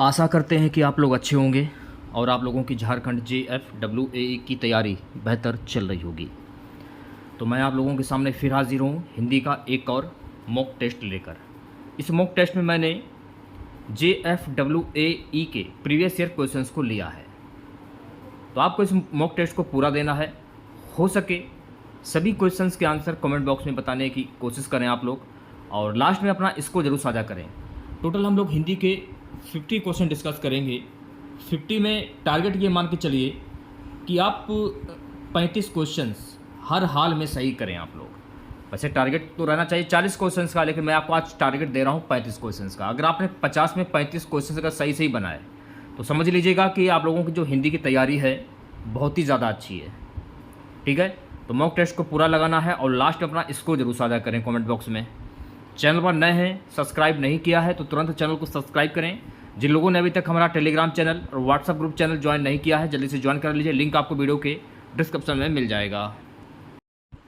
आशा करते हैं कि आप लोग अच्छे होंगे और आप लोगों की झारखंड JFEE की तैयारी बेहतर चल रही होगी। तो मैं आप लोगों के सामने फिर हाजिर हूँ हिंदी का एक और मॉक टेस्ट लेकर। इस मॉक टेस्ट में मैंने JFEE के प्रीवियस ईयर क्वेश्चंस को लिया है। तो आपको इस मॉक टेस्ट को पूरा देना है। हो सके सभी क्वेश्चंस के आंसर कमेंट बॉक्स में बताने की कोशिश करें आप लोग, और लास्ट में अपना इसको ज़रूर साझा करें। टोटल हम लोग हिंदी के 50 क्वेश्चन डिस्कस करेंगे। 50 में टारगेट ये मान के चलिए कि आप 35 क्वेश्चंस हर हाल में सही करें आप लोग। वैसे टारगेट तो रहना चाहिए 40 क्वेश्चंस का, लेकिन मैं आपको आज टारगेट दे रहा हूँ 35 क्वेश्चंस का। अगर आपने 50 में 35 क्वेश्चंस अगर सही बनाए तो समझ लीजिएगा कि आप लोगों की जो हिंदी की तैयारी है बहुत ही ज़्यादा अच्छी है। ठीक है, तो मॉक टेस्ट को पूरा लगाना है और लास्ट में अपना इसको जरूर साझा करें कमेंट बॉक्स में। चैनल पर नए हैं, सब्सक्राइब नहीं किया है तो तुरंत चैनल को सब्सक्राइब करें। जिन लोगों ने अभी तक हमारा टेलीग्राम चैनल और व्हाट्सएप ग्रुप चैनल ज्वाइन नहीं किया है जल्दी से ज्वाइन कर लीजिए, लिंक आपको वीडियो के डिस्क्रिप्शन में मिल जाएगा।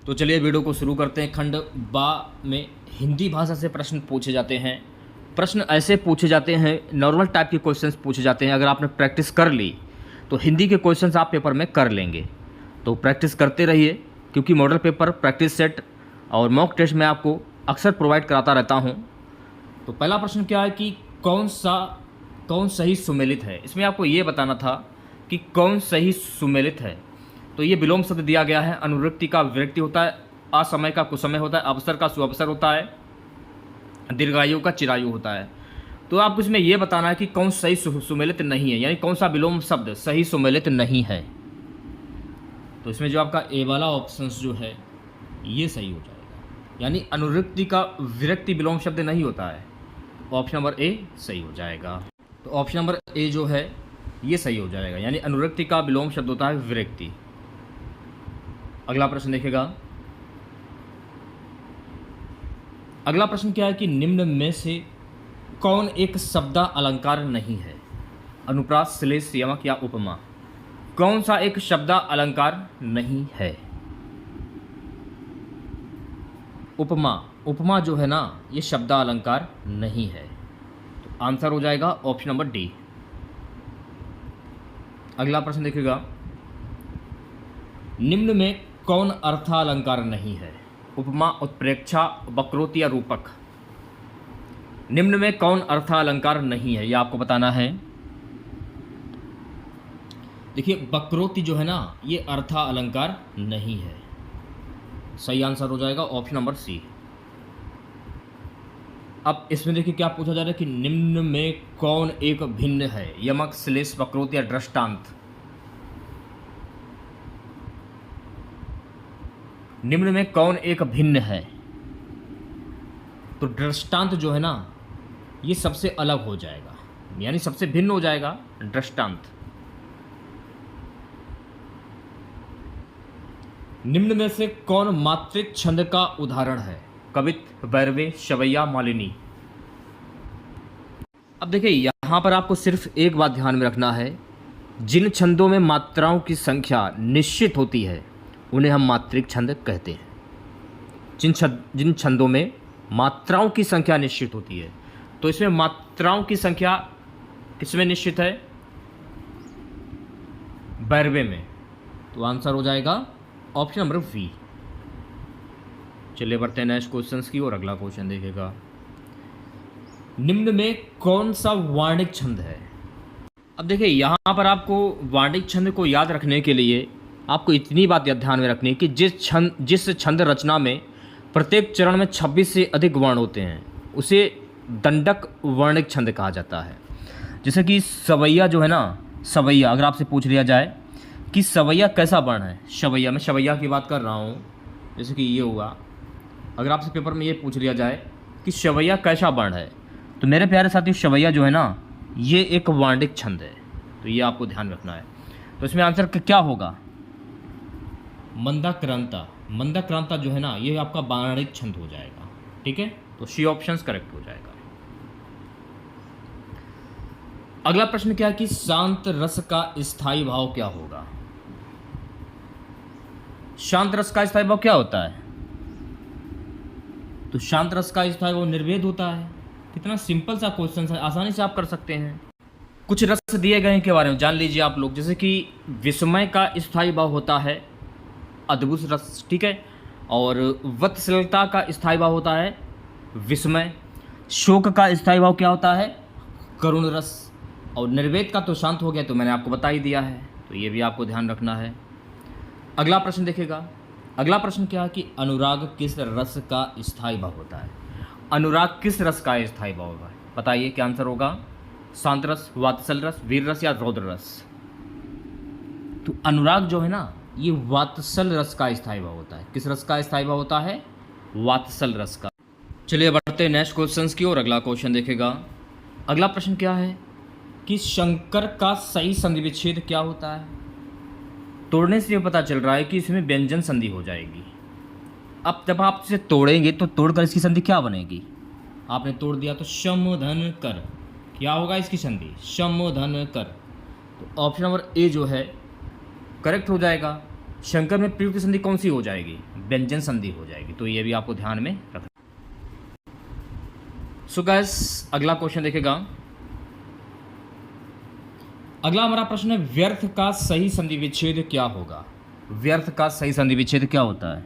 तो चलिए वीडियो को शुरू करते हैं। खंड बा में हिंदी भाषा से प्रश्न पूछे जाते हैं। प्रश्न ऐसे पूछे जाते हैं, नॉर्मल टाइप के क्वेश्चंस पूछे जाते हैं। अगर आपने प्रैक्टिस कर ली तो हिंदी के क्वेश्चंस आप पेपर में कर लेंगे। तो प्रैक्टिस करते रहिए, क्योंकि मॉडल पेपर, प्रैक्टिस सेट और मॉक टेस्ट में आपको अक्सर प्रोवाइड कराता रहता हूं। तो पहला प्रश्न क्या है कि कौन सही सुमेलित है। इसमें आपको ये बताना था कि कौन सही सुमेलित है। तो ये विलोम शब्द दिया गया है। अनुवृत्ति का विरक्ति होता है, असमय का कुसमय होता है, अवसर का सुअवसर होता है, दीर्घायु का चिरायु होता है। तो आपको इसमें यह बताना है कि कौन सही सुमेलित नहीं है, यानी कौन सा विलोम शब्द सही सुमेलित नहीं है। तो इसमें जो आपका ए वाला ऑप्शन जो है ये सही हो जाएगा, यानी अनुवृत्ति का विरक्ति विलोम शब्द नहीं होता है। ऑप्शन नंबर ए सही हो जाएगा। तो ऑप्शन नंबर ए जो है ये सही हो जाएगा, यानी अनुवृत्ति का विलोम शब्द होता है विरक्ति। अगला प्रश्न देखेगा। अगला प्रश्न क्या है कि निम्न में से कौन एक शब्दा अलंकार नहीं है। अनुप्रास, श्लेष, यमक या उपमा। कौन सा एक शब्दा अलंकार नहीं है। उपमा। उपमा जो है ना ये शब्दा अलंकार नहीं है। तो आंसर हो जाएगा ऑप्शन नंबर डी। अगला प्रश्न देखिएगा। निम्न में कौन अर्थालंकार नहीं है। उपमा, उत्प्रेक्षा, वक्रोक्ति या रूपक। निम्न में कौन अर्थालंकार नहीं है, यह आपको बताना है। देखिए वक्रोक्ति जो है ना ये अर्था अलंकार नहीं है। सही आंसर हो जाएगा ऑप्शन नंबर सी। अब इसमें देखिए क्या पूछा जा रहा है कि निम्न में कौन एक भिन्न है। यमक, श्लेष, वक्रोक्ति या दृष्टांत। निम्न में कौन एक भिन्न है। तो दृष्टांत जो है ना ये सबसे अलग हो जाएगा, यानी सबसे भिन्न हो जाएगा दृष्टांत। निम्न में से कौन मात्रिक छंद का उदाहरण है। कवित, वैरवे, शवैया, मालिनी। अब देखिए यहां पर आपको सिर्फ एक बात ध्यान में रखना है, जिन छंदों में मात्राओं की संख्या निश्चित होती है उन्हें हम मात्रिक छंद कहते हैं। जिन छंदों में मात्राओं की संख्या निश्चित होती है, तो इसमें मात्राओं की संख्या किसमें निश्चित है, वैरवे में। तो आंसर हो जाएगा ऑप्शन नंबर वी। चलिए बढ़ते हैं नेक्स्ट क्वेश्चंस की और अगला क्वेश्चन देखेगा। निम्न में कौन सा वार्णिक छंद है। अब देखिए यहाँ पर आपको वार्णिक छंद को याद रखने के लिए आपको इतनी बात ध्यान में रखनी है कि जिस छंद रचना में प्रत्येक चरण में 26 से अधिक वर्ण होते हैं उसे दंडक वर्णिक छंद कहा जाता है। जैसे कि सवैया जो है ना, सवैया अगर आपसे पूछ लिया जाए कि सवैया कैसा वर्ण है, शवैया, मैं शवैया की बात कर रहा हूँ, जैसे कि ये हुआ। अगर आपसे पेपर में ये पूछ लिया जाए कि शवैया कैसा वर्ण है, तो मेरे प्यारे साथियों शवैया जो है ना ये एक वार्णिक छंद है। तो ये आपको ध्यान रखना है। तो इसमें आंसर क्या होगा, मंदाक्रांता। मंदाक्रांता जो है ना ये आपका वार्णिक छंद हो जाएगा। ठीक है, तो सी ऑप्शन करेक्ट हो जाएगा। अगला प्रश्न क्या है कि शांत रस का स्थायी भाव क्या होगा। शांत रस का स्थायी भाव क्या होता है। तो शांत रस का स्थायी भाव निर्वेद होता है। कितना सिंपल सा क्वेश्चन है, आसानी से आप कर सकते हैं। कुछ रस दिए गए इनके बारे में जान लीजिए आप लोग। जैसे कि विस्मय का स्थायी भाव होता है अद्भुत रस, ठीक है। और वत्सलता का स्थायी भाव होता है विस्मय। शोक का स्थायी भाव क्या होता है? करुण रस। और निर्वेद का तो शांत हो गया, तो मैंने आपको बता ही दिया है, तो ये भी आपको ध्यान रखना है। अगला प्रश्न देखिएगा। अगला प्रश्न क्या है कि अनुराग किस रस का स्थायी भाव होता है? अनुराग किस रस का स्थायी भाव होगा? बताइए क्या आंसर होगा? शांत रस, वात्सल रस, वीर रस या रौद्र रस? तो अनुराग जो है ना, ये वात्सल रस का स्थायी भाव होता है। किस रस का स्थायी भाव होता है? वात्सल रस का। चलिए बढ़ते हैं नेक्स्ट क्वेश्चन की ओर। अगला क्वेश्चन देखेगा। अगला प्रश्न क्या है कि शंकर का सही संधि विच्छेद क्या होता है? तोड़ने से ये पता चल रहा है कि इसमें व्यंजन संधि हो जाएगी। अब जब आप इसे तोड़ेंगे तो तोड़कर इसकी संधि क्या बनेगी? आपने तोड़ दिया तो शम धन कर, क्या होगा इसकी संधि? शम धन कर। तो ऑप्शन नंबर ए जो है करेक्ट हो जाएगा। शंकर में प्रयुक्त संधि कौन सी हो जाएगी? व्यंजन संधि हो जाएगी। तो ये भी आपको ध्यान में रखना। सो गाइस अगला क्वेश्चन देखेगा। अगला हमारा प्रश्न है व्यर्थ का सही संधि विच्छेद क्या होगा? व्यर्थ का सही संधि विच्छेद क्या होता है?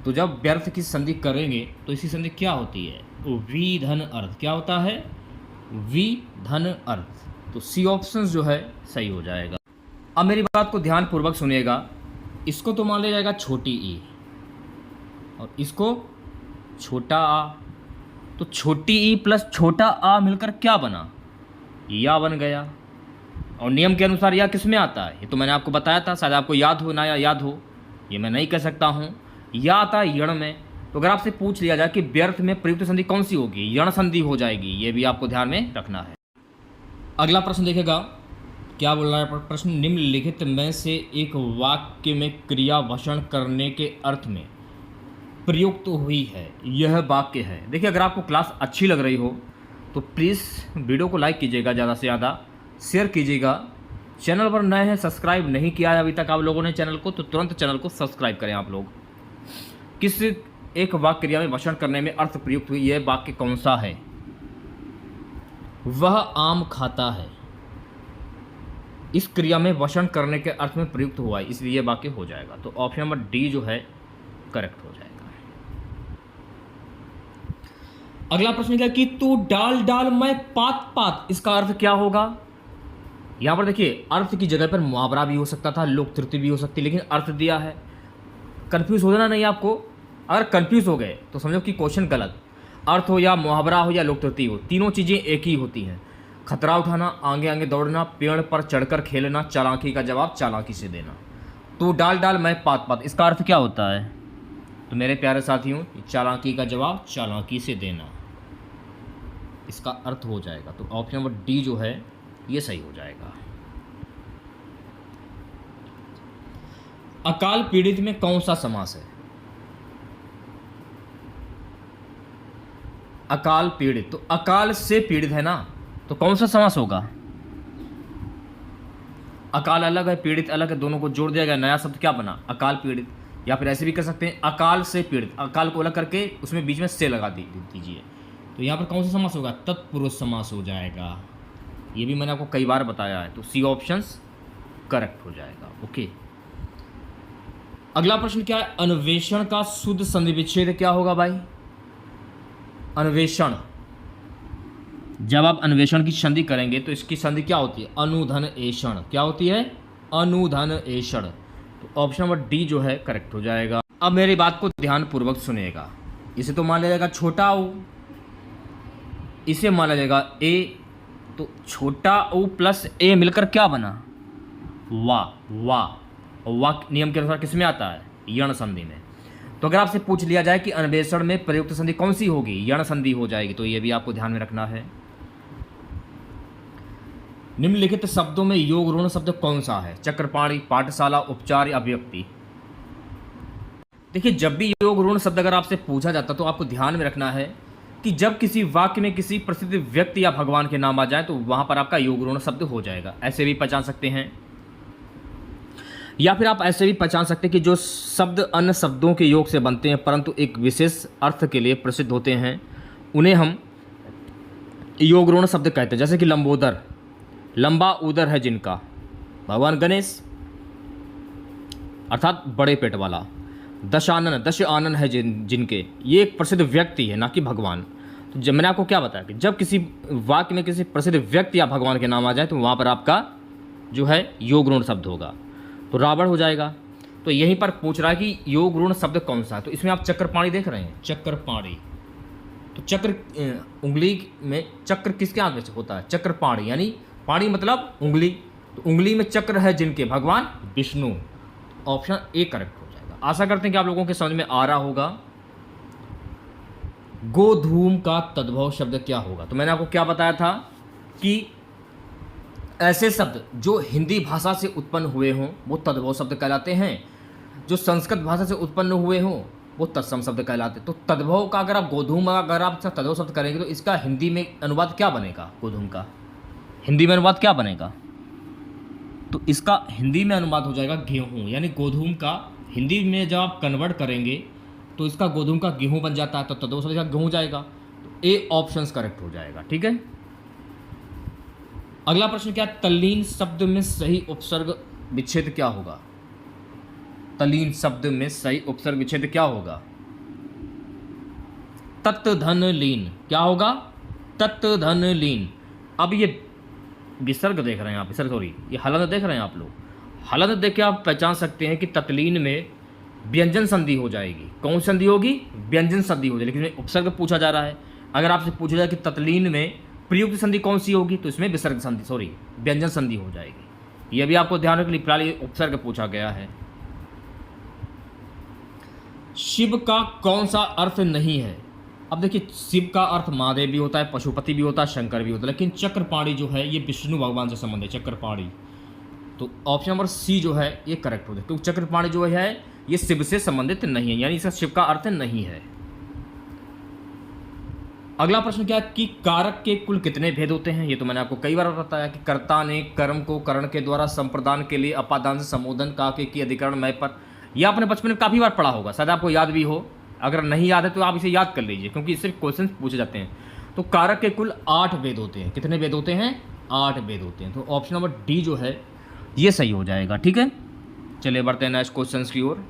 तो जब व्यर्थ की संधि करेंगे तो इसकी संधि क्या होती है? वी धन अर्थ। क्या होता है? वी धन अर्थ। तो सी ऑप्शन जो है सही हो जाएगा। अब मेरी बात को ध्यान पूर्वक सुनिएगा। इसको तो मान लिया जाएगा छोटी ई और इसको छोटा आ। तो छोटी ई प्लस छोटा आ मिलकर क्या बना? या बन गया। और नियम के अनुसार या किस में आता है? ये तो मैंने आपको बताया था, शायद आपको याद हो ना या याद हो, ये मैं नहीं कह सकता हूँ। या आता है यण में। तो अगर आपसे पूछ लिया जाए कि व्यर्थ में प्रयुक्त संधि कौन सी होगी? यण संधि हो जाएगी। ये भी आपको ध्यान में रखना है। अगला प्रश्न देखेगा। क्या बोल रहा है प्रश्न? निम्नलिखित में से एक वाक्य में क्रिया भाषण करने के अर्थ में प्रयुक्त हुई है, यह वाक्य है। देखिए अगर आपको क्लास अच्छी लग रही हो तो प्लीज़ वीडियो को लाइक कीजिएगा, ज़्यादा से ज़्यादा शेयर कीजिएगा। चैनल पर नए हैं, सब्सक्राइब नहीं किया है अभी तक आप लोगों ने चैनल को, तो तुरंत चैनल को सब्सक्राइब करें आप लोग। किस एक वाक्य क्रिया में भाषण करने में अर्थ प्रयुक्त हुई, यह वाक्य कौन सा है? वह आम खाता है। इस क्रिया में भाषण करने के अर्थ में प्रयुक्त हुआ है, इसलिए यह वाक्य हो जाएगा। तो ऑप्शन नंबर डी जो है करेक्ट हो जाएगा। अगला प्रश्न क्या कि तू डाल डाल मैं पात पात, इसका अर्थ क्या होगा? यहां पर देखिए अर्थ की जगह पर मुहावरा भी हो सकता था, लोक त्रुटि भी हो सकती, लेकिन अर्थ दिया है। कंफ्यूज हो जाना नहीं आपको। अगर कंफ्यूज हो गए तो समझो कि क्वेश्चन गलत। अर्थ हो या मुहावरा हो या लोक त्रुटि हो, तीनों चीज़ें एक ही होती हैं। खतरा उठाना, आगे आगे दौड़ना, पेड़ पर चढ़कर खेलना, चालाकी का जवाब चालाकी से देना। तू डाल डाल मैं पात पात, इसका अर्थ क्या होता है? तो मेरे प्यारे साथियों, चालाकी का जवाब चालाकी से देना, इसका अर्थ हो जाएगा। तो ऑप्शन नंबर डी जो है ये सही हो जाएगा। अकाल पीड़ित में कौन सा समास है? अकाल पीड़ित, तो अकाल से पीड़ित है ना, तो कौन सा समास होगा? अकाल अलग है, पीड़ित अलग है, दोनों को जोड़ दिया गया, नया शब्द क्या बना? अकाल पीड़ित। या फिर ऐसे भी कर सकते हैं अकाल से पीड़ित, अकाल को अलग करके उसमें बीच में से लगा दीजिए। तो यहाँ पर कौन सा समास होगा? तत्पुरुष समास हो जाएगा। ये भी मैंने आपको कई बार बताया है, तो सी ऑप्शंस करेक्ट हो जाएगा। ओके। अगला प्रश्न क्या है? अन्वेषण का शुद्ध संधि विच्छेद क्या होगा भाई? अन्वेषण, जब आप अन्वेषण की संधि करेंगे तो इसकी संधि क्या होती है? अनुधन एषण। क्या होती है? अनुधन एषण। तो ऑप्शन नंबर डी जो है करेक्ट हो जाएगा। अब मेरी बात को ध्यानपूर्वक सुनिएगा। इसे तो मान लिया जाएगा छोटा ऊ, इसे माना जाएगा ए। तो छोटा ऊ प्लस ए मिलकर क्या बना? वाह वाह। वाह नियम के अनुसार किस में आता है? यण संधि में। तो अगर आपसे पूछ लिया जाए कि अन्वेषण में प्रयुक्त संधि कौन सी होगी? यण संधि हो जाएगी। तो ये भी आपको ध्यान में रखना है। निम्नलिखित शब्दों में योग ऋण शब्द कौन सा है? चक्रपाणी, पाठशाला, उपचार या अभिव्यक्ति? देखिए जब भी योग ऋण शब्द अगर आपसे पूछा जाता तो आपको ध्यान में रखना है कि जब किसी वाक्य में किसी प्रसिद्ध व्यक्ति या भगवान के नाम आ जाए तो वहां पर आपका योग ऋण शब्द हो जाएगा। ऐसे भी पहचान सकते हैं, या फिर आप ऐसे भी पहचान सकते हैं कि जो शब्द अन्य शब्दों के योग से बनते हैं परंतु एक विशेष अर्थ के लिए प्रसिद्ध होते हैं, उन्हें हम योग ऋण शब्द कहते हैं, जैसे कि लंबोदर, लंबा उदर है जिनका, भगवान गणेश अर्थात बड़े पेट वाला। दशानन, दश आनन है जिनके, ये एक प्रसिद्ध व्यक्ति है, ना कि भगवान। तो जब मैंने आपको क्या बताया कि जब किसी वाक्य में किसी प्रसिद्ध व्यक्ति या भगवान के नाम आ जाए तो वहाँ पर आपका जो है योग ऋण शब्द होगा, तो रावण हो जाएगा। तो यहीं पर पूछ रहा है कि योग ऋण शब्द कौन सा है, तो इसमें आप चक्रपाणी देख रहे हैं, चक्रपाणी। तो चक्र, उंगली में चक्र किसके हाथ में होता है, चक्रपाणी, यानी पाणी मतलब उंगली, तो उंगली में चक्र है जिनके, भगवान विष्णु। ऑप्शन ए करेक्ट हो जाएगा। आशा करते हैं कि आप लोगों के समझ में आ रहा होगा। गोधूम का तद्भव शब्द क्या होगा, तो मैंने आपको क्या बताया था कि ऐसे शब्द जो हिंदी भाषा से उत्पन्न हुए हों वो तद्भव शब्द कहलाते हैं, जो संस्कृत भाषा से उत्पन्न हुए हों वो तत्सम शब्द कहलाते हैं। तो तद्भव का अगर आप गोधूम, अगर आप तद्भव शब्द करेंगे तो इसका हिंदी में अनुवाद क्या बनेगा, गोधूम का हिंदी में अनुवाद क्या बनेगा, तो इसका हिंदी में अनुवाद हो जाएगा गेहूँ, यानी गोधूम का हिंदी में जब आप कन्वर्ट करेंगे तो इसका गोधूम का गेहूँ बन जाता है, तो तद्भव शब्द का गेहूँ जाएगा। तो ए ऑप्शन करेक्ट हो जाएगा। ठीक है, अगला प्रश्न क्या, तल्लीन शब्द में सही उपसर्ग विच्छेद क्या होगा, तल्लीन शब्द में सही उपसर्ग विच्छेद क्या होगा, तत् धन लीन, क्या होगा, तत् धन लीन। अब ये विसर्ग देख रहे हैं आप, सॉरी ये हलंत देख रहे हैं आप लोग, हलंत देख के आप पहचान सकते हैं कि तत्लीन में व्यंजन संधि हो जाएगी। कौन संधि होगी, व्यंजन संधि हो जाएगी, लेकिन उपसर्ग पूछा जा रहा है। अगर आपसे पूछा जाए कि तत्लीन में प्रयुक्त संधि कौन सी होगी, तो इसमें विसर्ग संधि, सॉरी व्यंजन संधि हो जाएगी। ये भी आपको ध्यान रखने के लिए उपसर्ग पूछा गया है। शिव का कौन सा अर्थ नहीं है, अब देखिए शिव का अर्थ महादेव भी होता है, पशुपति भी होता है, शंकर भी होता है, लेकिन चक्रपाणी जो है ये विष्णु भगवान से संबंध है, चक्रपाणी। तो ऑप्शन नंबर सी जो है ये करेक्ट हो जाए, क्योंकि चक्रपाणी जो है ये शिव से संबंधित नहीं है, यानी इसका शिव का अर्थ नहीं है। अगला प्रश्न क्या है कि कारक के कुल कितने भेद होते हैं, ये तो मैंने आपको कई बार बताया कि कर्ता ने कर्म को करण के द्वारा संप्रदान के लिए अपादान से संबोधन काके की अधिकरण मय पर, यह आपने बचपन में काफ़ी बार पढ़ा होगा, शायद आपको याद भी हो। अगर नहीं याद है तो आप इसे याद कर लीजिए, क्योंकि इससे क्वेश्चन पूछे जाते हैं। तो कारक के कुल 8 भेद होते हैं, कितने भेद होते हैं, 8 भेद होते हैं। तो ऑप्शन नंबर डी जो है ये सही हो जाएगा। ठीक है, चलिए बढ़ते हैं नेक्स्ट क्वेश्चन की ओर।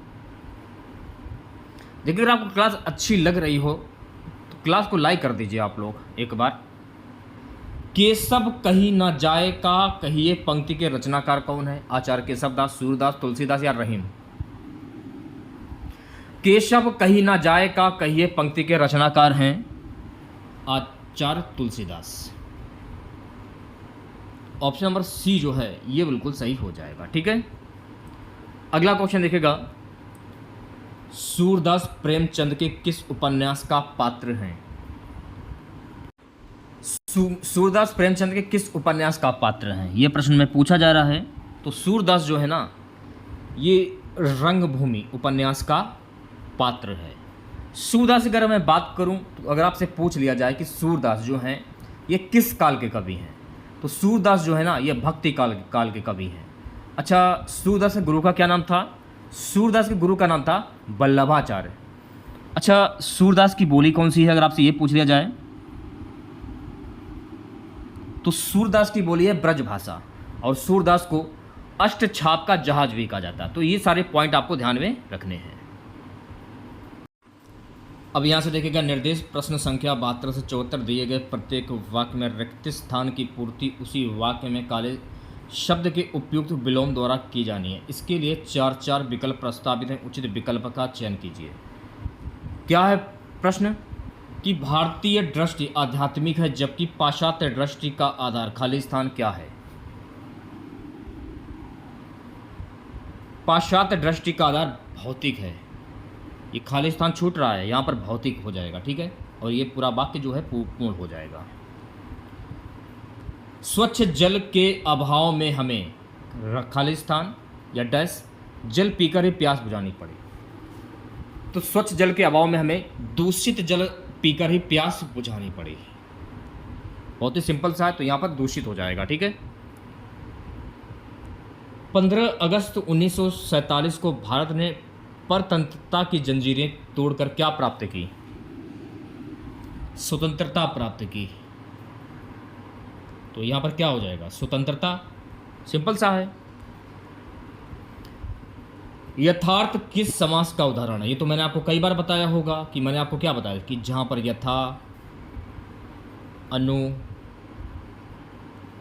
देखिए अगर आपको क्लास अच्छी लग रही हो तो क्लास को लाइक कर दीजिए आप लोग एक बार। केशव कहीं ना जाए का कहिए पंक्ति के रचनाकार कौन है, आचार्य केशवदास, सूरदास, तुलसीदास या रहीम। केशव कहीं ना जाए का कहिए पंक्ति के रचनाकार हैं आचार्य तुलसीदास। ऑप्शन नंबर सी जो है ये बिल्कुल सही हो जाएगा। ठीक है, अगला क्वेश्चन देखेगा, सूरदास प्रेमचंद के किस उपन्यास का पात्र हैं। सूरदास प्रेमचंद के किस उपन्यास का पात्र हैं, ये प्रश्न में पूछा जा रहा है। तो सूरदास जो है ना ये रंगभूमि उपन्यास का पात्र है। सूरदास की अगर मैं बात करूं तो अगर आपसे पूछ लिया जाए कि सूरदास जो हैं ये किस काल के कवि हैं, तो सूरदास जो है ना ये भक्ति काल के कवि हैं। अच्छा, सूरदास के गुरु का क्या नाम था, सूरदास के गुरु का नाम था वल्लभाचार्य। अच्छा, सूरदास की बोली कौन सी है अगर आपसे ये पूछ लिया जाए तो सूरदास की बोली है ब्रजभाषा, और सूरदास को अष्टछाप का जहाज भी कहा जाता है। तो ये सारे पॉइंट आपको ध्यान में रखने हैं। अब यहाँ से देखिएगा, निर्देश प्रश्न संख्या 72 से 74 दिए गए प्रत्येक वाक्य में रिक्त स्थान की पूर्ति उसी वाक्य में काले शब्द के उपयुक्त विलोम द्वारा की जानी है। इसके लिए 4 विकल्प प्रस्तावित हैं, उचित विकल्प का चयन कीजिए। क्या है प्रश्न कि भारतीय दृष्टि आध्यात्मिक है जबकि पाश्चात्य दृष्टि का आधार खाली स्थान क्या है। पाश्चात्य दृष्टि का आधार भौतिक है, ये खाली स्थान छूट रहा है, यहाँ पर भौतिक हो जाएगा। ठीक है, और ये पूरा वाक्य जो है पूर्ण हो जाएगा। स्वच्छ जल के अभाव में हमें खाली स्थान या डैश जल पीकर ही प्यास बुझानी पड़ी। तो स्वच्छ जल के अभाव में हमें दूषित जल पीकर ही प्यास बुझानी पड़ी, बहुत ही सिंपल सा है, तो यहाँ पर दूषित हो जाएगा। ठीक है, 15 अगस्त 1947 को भारत ने परतंत्रता की जंजीरें तोड़कर क्या प्राप्त की, स्वतंत्रता प्राप्त की। तो यहाँ पर क्या हो जाएगा, स्वतंत्रता। सिंपल सा है। यथार्थ किस समास का उदाहरण है? ये तो मैंने आपको कई बार बताया होगा कि मैंने आपको क्या बताया कि जहाँ पर यथा, अनु,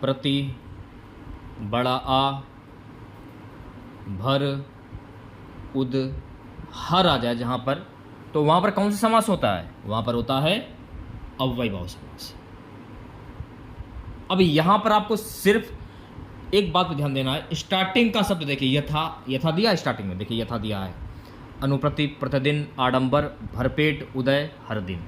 प्रति, बड़ा आ, भर, उद, हर आ जाए जहाँ पर, तो वहाँ पर कौन सा समास होता है? वहाँ पर होता है अव्ययीभाव समास। अब यहाँ पर आपको सिर्फ एक बात पे ध्यान देना है, स्टार्टिंग का शब्द देखिए, यथा, यथा दिया है स्टार्टिंग में, देखिए यथा दिया है, अनुप्रति, प्रतिदिन, आडंबर, भरपेट, उदय, हर दिन।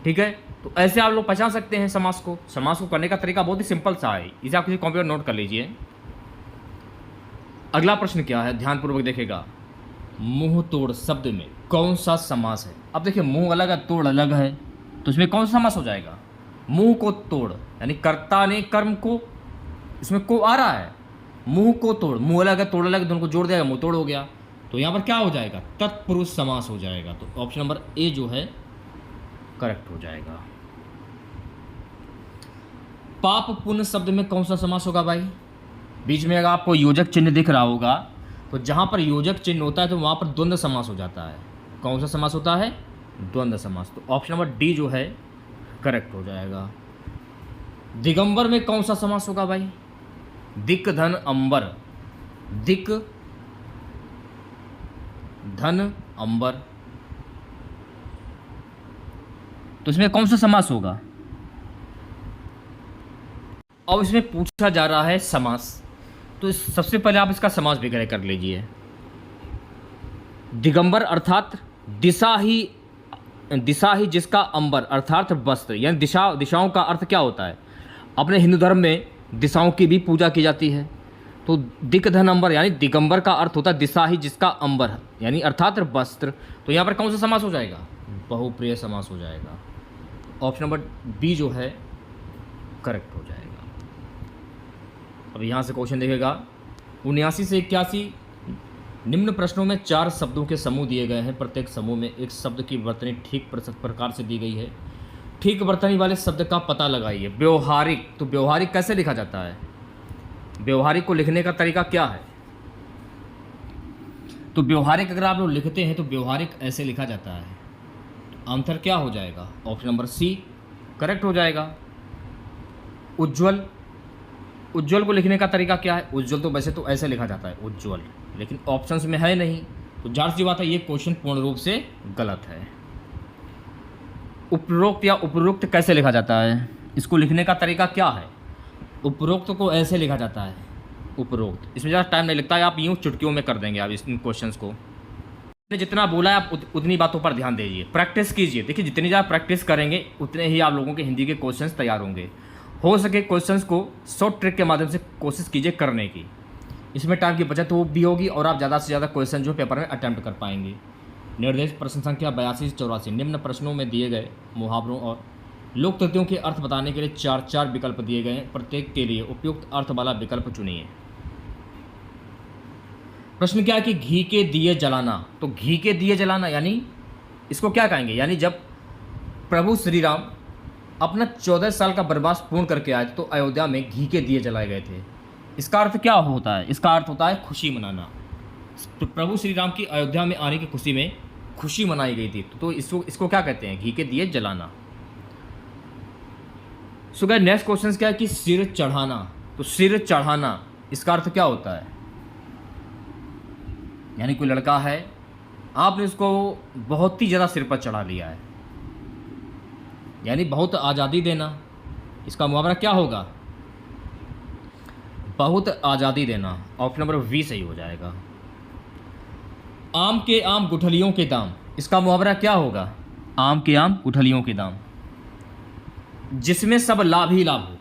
ठीक है, तो ऐसे आप लोग पहचान सकते हैं समास को। समास को करने का तरीका बहुत ही सिंपल सा है, इसे आप किसी कॉपी पर नोट कर लीजिए। अगला प्रश्न क्या है, ध्यानपूर्वक देखेगा। मुंह तोड़ शब्द में कौन सा समास है? अब देखिए, मुंह अलग है, तोड़ अलग है, तो इसमें कौन सा समास हो जाएगा? मुंह को तोड़, यानी कर्ता ने कर्म को, इसमें को आ रहा है, मुंह को तोड़, मुंह अलग है, तोड़ अलग है, दोनों को जोड़ दिया, मुंह तोड़ हो गया, तो यहाँ पर क्या हो जाएगा? तत्पुरुष समास हो जाएगा। तो ऑप्शन नंबर ए जो है करेक्ट हो जाएगा। पाप पुण्य शब्द में कौन सा समास होगा भाई? बीच में अगर आपको योजक चिन्ह दिख रहा होगा, तो जहाँ पर योजक चिन्ह होता है तो वहाँ पर द्वंद्व समास हो जाता है। कौन सा समास होता है? द्वंद्व समास। तो ऑप्शन नंबर डी जो है करेक्ट हो जाएगा। दिगंबर में कौन सा समास होगा भाई? दिक धन अंबर, दिक धन अंबर, तो इसमें कौन सा समास होगा? अब इसमें पूछा जा रहा है समास, तो सबसे पहले आप इसका समास विग्रह कर लीजिए। दिगंबर अर्थात दिशा ही जिसका अंबर अर्थात वस्त्र, यानी दिशाओं का अर्थ क्या होता है? अपने हिंदू धर्म में दिशाओं की भी पूजा की जाती है, तो दिक धन अंबर यानी दिगंबर का अर्थ होता है दिशा ही जिसका अंबर, यानी अर्थात वस्त्र। तो यहाँ पर कौन सा समास हो जाएगा? बहुप्रिय समास हो जाएगा। ऑप्शन नंबर बी जो है करेक्ट हो जाएगा। अब यहाँ से क्वेश्चन देखेगा 79 से 81 निम्न प्रश्नों में 4 शब्दों के समूह दिए गए हैं। प्रत्येक समूह में एक शब्द की वर्तनी ठीक प्रकार से दी गई है। ठीक वर्तनी वाले शब्द का पता लगाइए। व्यवहारिक, तो व्यवहारिक कैसे लिखा जाता है? व्यवहारिक को लिखने का तरीका क्या है? तो व्यवहारिक अगर आप लोग लिखते हैं तो व्यवहारिक ऐसे लिखा जाता है। आंसर क्या हो जाएगा? ऑप्शन नंबर सी करेक्ट हो जाएगा। उज्ज्वल, उज्ज्वल को लिखने का तरीका क्या है? उज्ज्वल तो वैसे तो ऐसे लिखा जाता है उज्ज्वल, लेकिन ऑप्शंस में है नहीं, तो जाहिर सी बात है ये क्वेश्चन पूर्ण रूप से गलत है। उपरोक्त या उपरोक्त कैसे लिखा जाता है? इसको लिखने का तरीका क्या है? उपरोक्त को ऐसे लिखा जाता है, उपरोक्त। इसमें ज़्यादा टाइम नहीं लगता है, आप यूँ चुटकियों में कर देंगे आप इन क्वेश्चंस को। मैंने जितना बोला है आप उतनी बातों पर ध्यान दीजिए, प्रैक्टिस कीजिए। देखिए, जितनी ज़्यादा प्रैक्टिस करेंगे उतने ही आप लोगों के हिंदी के क्वेश्चंस तैयार होंगे। हो सके क्वेश्चंस को शॉर्ट ट्रिक के माध्यम से कोशिश कीजिए करने की, इसमें टाइम की बचत भी होगी और आप ज़्यादा से ज़्यादा क्वेश्चन जो पेपर में अटैम्प्ट कर पाएंगे। निर्देश प्रश्न संख्या 82 से 84 निम्न प्रश्नों में दिए गए मुहावरों और लोकतथ्यों के अर्थ बताने के लिए 4 विकल्प दिए गए हैं। प्रत्येक के लिए उपयुक्त अर्थ वाला विकल्प चुनिए। प्रश्न क्या है कि घी के दिए जलाना, तो घी के दिए जलाना यानी इसको क्या कहेंगे? यानी जब प्रभु श्री राम अपना 14 साल का वनवास पूर्ण करके आए तो अयोध्या में घी के दिए जलाए गए थे। इसका अर्थ क्या होता है? इसका अर्थ होता है खुशी मनाना। तो प्रभु श्री राम की अयोध्या में आने की खुशी में खुशी मनाई गई थी, तो इसको क्या कहते हैं? घी के दिए जलाना। सो गाइस, नेक्स्ट क्वेश्चन क्या है कि सिर चढ़ाना, तो सिर चढ़ाना इसका अर्थ क्या होता है? यानी कोई लड़का है, आपने उसको बहुत ही ज़्यादा सिर पर चढ़ा लिया है, यानी बहुत आज़ादी देना। इसका मुहावरा क्या होगा? बहुत आज़ादी देना। ऑप्शन नंबर वी सही हो जाएगा। आम के आम गुठलियों के दाम, इसका मुहावरा क्या होगा? आम के आम गुठलियों के दाम, जिसमें सब लाभ ही लाभ हो,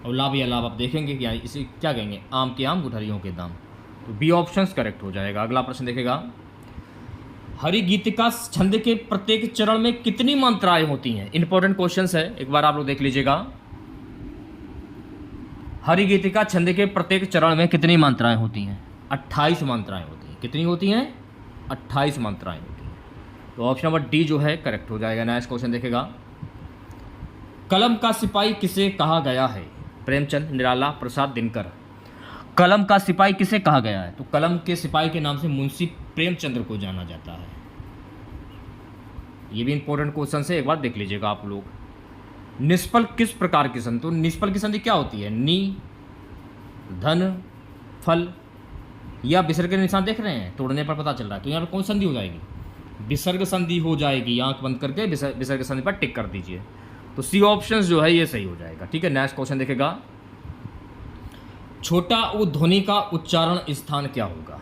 और लाभ या लाभ आप देखेंगे कि इसे क्या कहेंगे? आम के आम गुठलियों के दाम। तो बी ऑप्शंस करेक्ट हो जाएगा। अगला प्रश्न देखेगा, हरि गीतिका छंद के प्रत्येक चरण में कितनी मात्राएं होती हैं? इंपॉर्टेंट क्वेश्चंस है, एक बार आप लोग देख लीजिएगा। हरि गीतिका छंद के प्रत्येक चरण में कितनी मात्राएं होती हैं? 28 मात्राएं होती हैं। कितनी होती हैं? 28 मात्राएं होती हैं। तो ऑप्शन नंबर डी जो है करेक्ट हो जाएगा। नेक्स्ट क्वेश्चन देखेगा, कलम का सिपाही किसे कहा गया है? प्रेमचंद, निराला, प्रसाद, दिनकर। कलम का सिपाही किसे कहा गया है? तो कलम के सिपाही के नाम से मुंशी प्रेमचंद्र को जाना जाता है। ये भी इंपॉर्टेंट क्वेश्चन है, एक बार देख लीजिएगा आप लोग। निष्फल किस प्रकार की संधि? तो निष्फल की संधि क्या होती है? नी, धन, फल या विसर्ग के निशान देख रहे हैं, तोड़ने पर पता चल रहा है। तो यहाँ पर कौन संधि हो जाएगी? विसर्ग संधि हो जाएगी। आंख बंद करके विसर्ग संधि पर टिक कर दीजिए। तो सी ऑप्शन जो है ये सही हो जाएगा। ठीक है, नेक्स्ट क्वेश्चन देखेगा। छोटा उ ध्वनि का उच्चारण स्थान क्या होगा?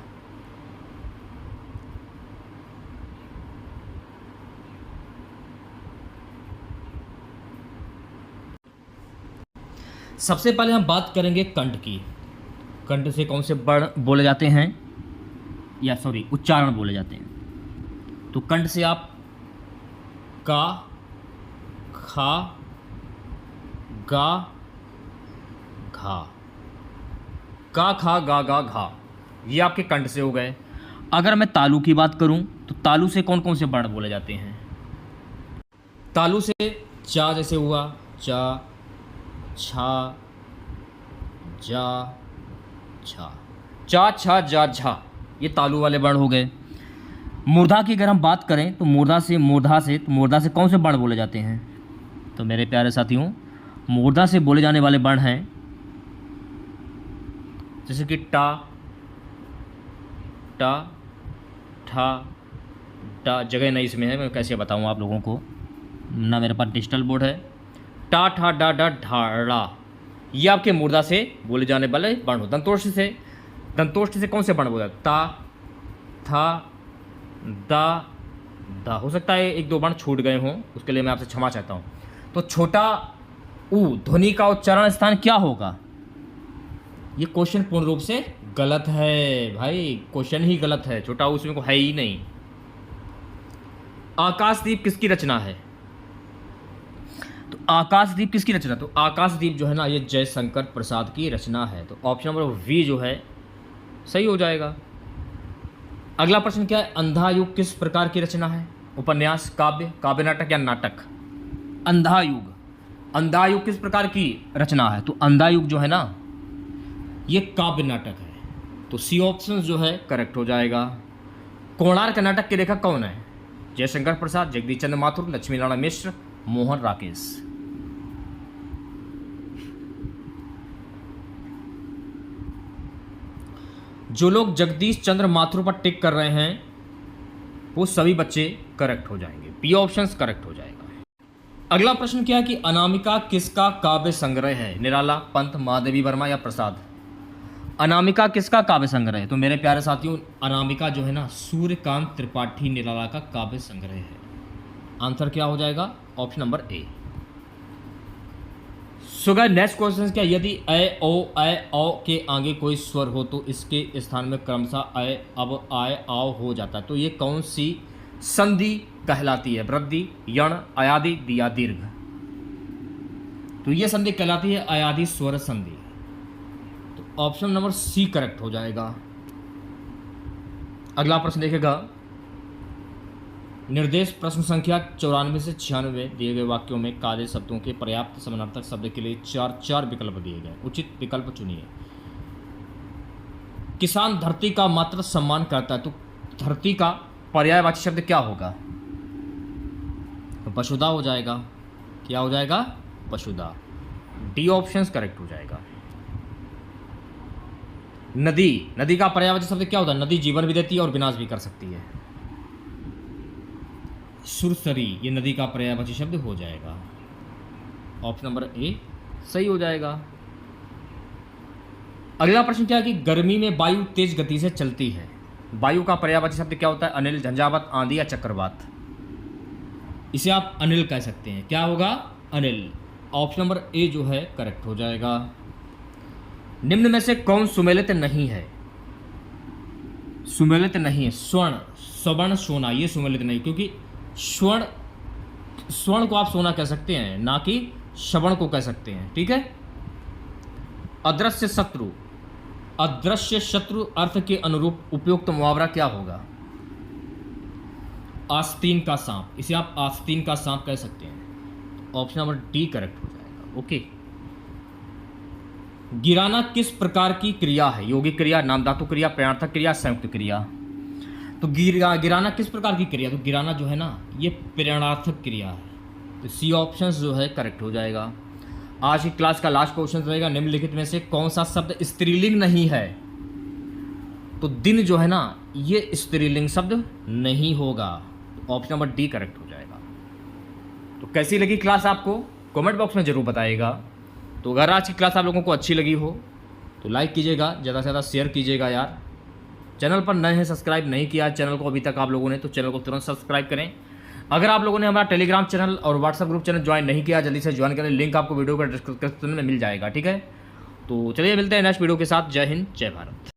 सबसे पहले हम बात करेंगे कंठ की। कंठ से कौन से वर्ण बोले जाते हैं, या सॉरी उच्चारण बोले जाते हैं? तो कंठ से आप का, खा, गा, घा, का, खा, गा, गा, घा, ये आपके कंठ से हो गए। अगर मैं तालु की बात करूं तो तालु से कौन कौन से वर्ण बोले जाते हैं? तालु से चा जैसे हुआ, चा, छा, जा, छा, चा, छा, जा, झा, ये तालु वाले वर्ण हो गए। मूर्धा की अगर हम बात करें तो मूर्धा से कौन से वर्ण बोले जाते हैं? तो मेरे प्यारे साथियों, मूर्धा से बोले जाने वाले वर्ण हैं जैसे कि टा, टा, ठा, टा। जगह नहीं इसमें है, मैं कैसे बताऊँ आप लोगों को, ना मेरे पास डिजिटल बोर्ड है। टा, ठा, डा, डा, ढाड़ा, ये आपके मूर्धा से बोले जाने वाले वर्ण हो। दंतोष्ठ से कौन से वर्ण बोले? ता, था, दा, दा। हो सकता है एक दो वर्ण छूट गए हों, उसके लिए मैं आपसे क्षमा चाहता हूँ। तो छोटा उ ध्वनि का उच्चारण स्थान क्या होगा? ये क्वेश्चन पूर्ण रूप से गलत है भाई, क्वेश्चन ही गलत है। छोटा उ उसमें को है ही नहीं। आकाशदीप किसकी रचना है? तो आकाशदीप किसकी रचना? तो आकाशदीप जो है ना, ये जयशंकर प्रसाद की रचना है। तो ऑप्शन नंबर वी जो है सही हो जाएगा। अगला प्रश्न क्या है? अंधा युग किस प्रकार की रचना है? उपन्यास, काव्य, काव्य नाटक या नाटक? अंधा युग किस प्रकार की रचना है? तो अंधा युग जो है ना, ये काव्य नाटक है। तो सी ऑप्शन जो है करेक्ट हो जाएगा। कोणार्क नाटक के लेखक कौन है? जयशंकर प्रसाद, जगदीश चंद्र माथुर, लक्ष्मी नारायण मिश्र, मोहन राकेश। जो लोग जगदीश चंद्र माथुर पर टिक कर रहे हैं वो सभी बच्चे करेक्ट हो जाएंगे। बी ऑप्शन करेक्ट हो जाएगा। अगला प्रश्न क्या है कि अनामिका किसका काव्य संग्रह है? निराला, पंत, महादेवी वर्मा या प्रसाद? अनामिका किसका काव्य संग्रह है? तो मेरे प्यारे साथियों, अनामिका जो है ना, सूर्यकांत त्रिपाठी निराला का काव्य संग्रह है। आंसर क्या हो जाएगा? Option number A. So guys, next question क्या? यदि ए ओ के आगे कोई स्वर हो तो इसके स्थान में क्रमशः ए, अब, आय, आओ हो जाता है। तो ये कौन सी संधि कहलाती है? वृद्धि, यण, अयादि या दीर्घ? तो ये संधि कहलाती है अयादि स्वर संधि। तो ऑप्शन नंबर सी करेक्ट हो जाएगा। अगला प्रश्न देखेगा। निर्देश प्रश्न संख्या 94 से 96 दिए गए वाक्यों में काले शब्दों के पर्याप्त समानार्थक शब्द के लिए चार विकल्प दिए गए। उचित विकल्प चुनिए। किसान धरती का मात्र सम्मान करता है। तो धरती का पर्यायवाची शब्द क्या होगा? तो वसुधा हो जाएगा। क्या हो जाएगा? वसुधा। डी ऑप्शन करेक्ट हो जाएगा। नदी का पर्यायवाची शब्द क्या होता है? नदी जीवन भी देती है और विनाश भी कर सकती है। सुरसरी, ये नदी का पर्यायवाची शब्द हो जाएगा। ऑप्शन नंबर ए सही हो जाएगा। अगला प्रश्न क्या है कि गर्मी में वायु तेज गति से चलती है। वायु का पर्यायवाची शब्द क्या होता है? अनिल, झंझावात, आंधी या चक्रवात? इसे आप अनिल कह सकते हैं। क्या होगा? अनिल। ऑप्शन नंबर ए जो है करेक्ट हो जाएगा। निम्न में से कौन सुमेलित नहीं है? सुमेलित नहीं है। स्वर्ण, स्वर्ण, सोना, ये सुमेलित नहीं, क्योंकि स्वर्ण को आप सोना कह सकते हैं, ना कि श्रवण को कह सकते हैं। ठीक है। अदृश्य शत्रु, अदृश्य शत्रु अर्थ के अनुरूप उपयुक्त मुहावरा क्या होगा? आस्तीन का सांप, इसे आप आस्तीन का सांप कह सकते हैं। ऑप्शन नंबर डी करेक्ट हो जाएगा। ओके। गिराना किस प्रकार की क्रिया है? यौगिक क्रिया, नामधातु क्रिया, प्रयाणार्थक क्रिया, संयुक्त क्रिया। तो गिराना किस प्रकार की क्रिया? तो गिराना जो है ना ये प्रयाणार्थक क्रिया है, तो सी ऑप्शन जो है करेक्ट हो जाएगा। आज की क्लास का लास्ट क्वेश्चन रहेगा, निम्नलिखित में से कौन सा शब्द स्त्रीलिंग नहीं है? तो दिन जो है ना ये स्त्रीलिंग शब्द नहीं होगा, तो ऑप्शन नंबर डी करेक्ट हो जाएगा। तो कैसी लगी क्लास आपको कमेंट बॉक्स में ज़रूर बताइएगा। तो अगर आज की क्लास आप लोगों को अच्छी लगी हो तो लाइक कीजिएगा, ज़्यादा से ज़्यादा शेयर कीजिएगा यार। चैनल पर नए हैं, सब्सक्राइब नहीं किया चैनल को अभी तक आप लोगों ने, तो चैनल को तुरंत सब्सक्राइब करें। अगर आप लोगों ने हमारा टेलीग्राम चैनल और व्हाट्सएप ग्रुप चैनल ज्वाइन नहीं किया, जल्दी से ज्वाइन करें, लिंक आपको वीडियो का डिस्क्रिप्शन में मिल जाएगा। ठीक है, तो चलिए मिलते हैं नेक्स्ट वीडियो के साथ। जय हिंद, जय भारत।